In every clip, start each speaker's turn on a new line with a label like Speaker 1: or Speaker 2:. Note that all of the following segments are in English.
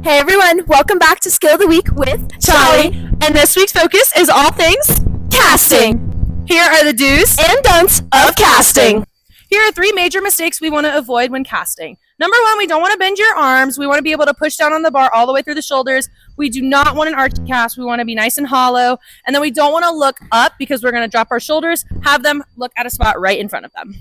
Speaker 1: Hey everyone, welcome back to Skill of the Week with Charlie.
Speaker 2: And this week's focus is all things
Speaker 1: Casting.
Speaker 2: Here are the do's
Speaker 1: And don'ts of casting.
Speaker 2: Here are 3 major mistakes we want to avoid when casting. Number 1, we don't want to bend your arms. We want to be able to push down on the bar all the way through the shoulders. We do not want an arch cast. We want to be nice and hollow. And then we don't want to look up because we're going to drop our shoulders, have them look at a spot right in front of them.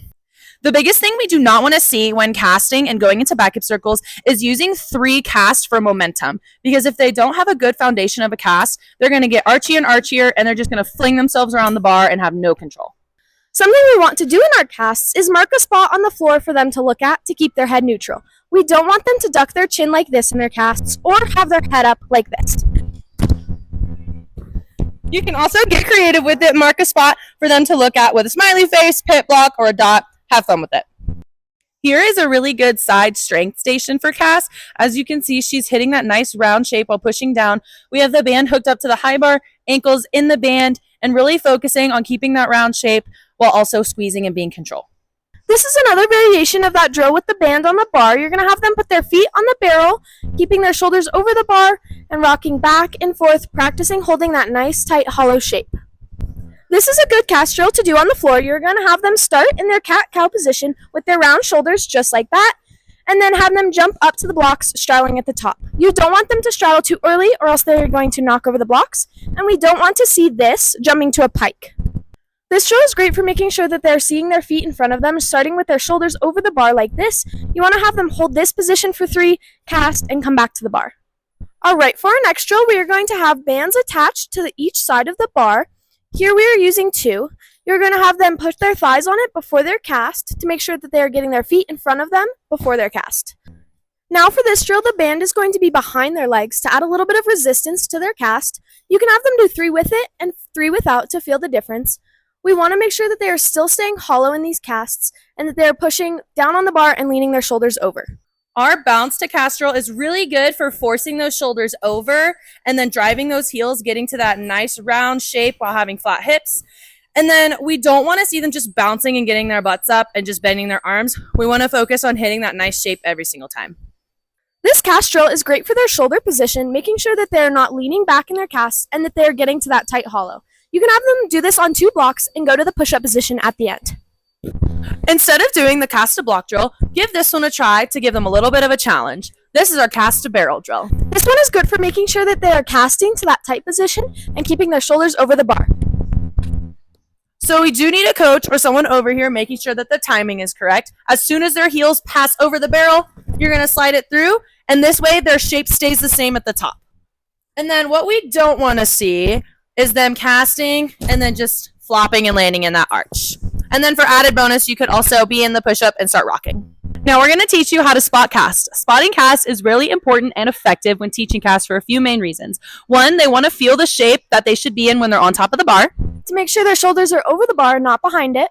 Speaker 2: The biggest thing we do not want to see when casting and going into back hip circles is using 3 casts for momentum. Because if they don't have a good foundation of a cast, they're going to get archier and archier, and they're just going to fling themselves around the bar and have no control.
Speaker 1: Something we want to do in our casts is mark a spot on the floor for them to look at to keep their head neutral. We don't want them to duck their chin like this in their casts or have their head up like this.
Speaker 2: You can also get creative with it. Mark a spot for them to look at with a smiley face, pit block, or a dot. Have fun with it. Here is a really good side strength station for cast. As you can see, she's hitting that nice round shape while pushing down. We have the band hooked up to the high bar, ankles in the band, and really focusing on keeping that round shape while also squeezing and being in control.
Speaker 1: This is another variation of that drill with the band on the bar. You're going to have them put their feet on the barrel, keeping their shoulders over the bar, and rocking back and forth, practicing holding that nice, tight, hollow shape. This is a good cast drill to do on the floor. You're going to have them start in their cat-cow position with their round shoulders just like that, and then have them jump up to the blocks, straddling at the top. You don't want them to straddle too early or else they're going to knock over the blocks, and we don't want to see this jumping to a pike. This drill is great for making sure that they're seeing their feet in front of them, starting with their shoulders over the bar like this. You want to have them hold this position for 3, cast, and come back to the bar. Alright, for our next drill, we are going to have bands attached to each side of the bar. Here we are using 2. You're going to have them push their thighs on it before their cast to make sure that they are getting their feet in front of them before their cast. Now for this drill, the band is going to be behind their legs to add a little bit of resistance to their cast. You can have them do 3 with it and 3 without to feel the difference. We want to make sure that they are still staying hollow in these casts and that they are pushing down on the bar and leaning their shoulders over.
Speaker 2: Our bounce to cast drill is really good for forcing those shoulders over and then driving those heels, getting to that nice round shape while having flat hips. And then we don't want to see them just bouncing and getting their butts up and just bending their arms. We want to focus on hitting that nice shape every single time.
Speaker 1: This cast drill is great for their shoulder position, making sure that they're not leaning back in their casts and that they're getting to that tight hollow. You can have them do this on 2 blocks and go to the push-up position at the end.
Speaker 2: Instead of doing the cast to block drill, give this one a try to give them a little bit of a challenge. This is our cast to barrel drill.
Speaker 1: This one is good for making sure that they are casting to that tight position and keeping their shoulders over the bar.
Speaker 2: So we do need a coach or someone over here making sure that the timing is correct. As soon as their heels pass over the barrel, you're going to slide it through, and this way their shape stays the same at the top. And then what we don't want to see is them casting and then just flopping and landing in that arch. And then for added bonus, you could also be in the push-up and start rocking. Now we're going to teach you how to spot cast. Spotting cast is really important and effective when teaching cast for a few main reasons. 1, they want to feel the shape that they should be in when they're on top of the bar.
Speaker 1: To make sure their shoulders are over the bar, not behind it.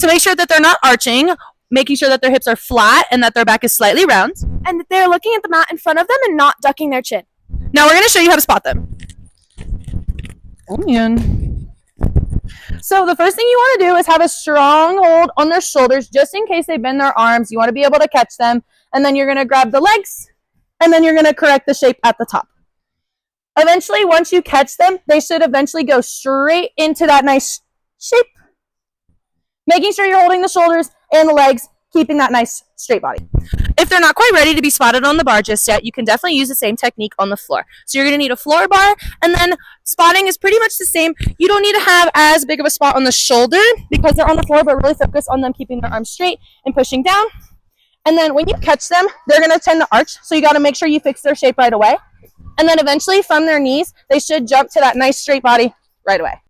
Speaker 2: To make sure that they're not arching, making sure that their hips are flat and that their back is slightly round.
Speaker 1: And that they're looking at the mat in front of them and not ducking their chin.
Speaker 2: Now we're going to show you how to spot them. Oh man. So the first thing you want to do is have a strong hold on their shoulders just in case they bend their arms. You want to be able to catch them, and then you're going to grab the legs, and then you're going to correct the shape at the top. Eventually, once you catch them, they should eventually go straight into that nice shape. Making sure you're holding the shoulders and the legs, keeping that nice straight body. If they're not quite ready to be spotted on the bar just yet, you can definitely use the same technique on the floor. So you're going to need a floor bar, and then spotting is pretty much the same. You don't need to have as big of a spot on the shoulder because they're on the floor, but really focus on them keeping their arms straight and pushing down. And then when you catch them, they're going to tend to arch, so you got to make sure you fix their shape right away. And then eventually from their knees, they should jump to that nice straight body right away.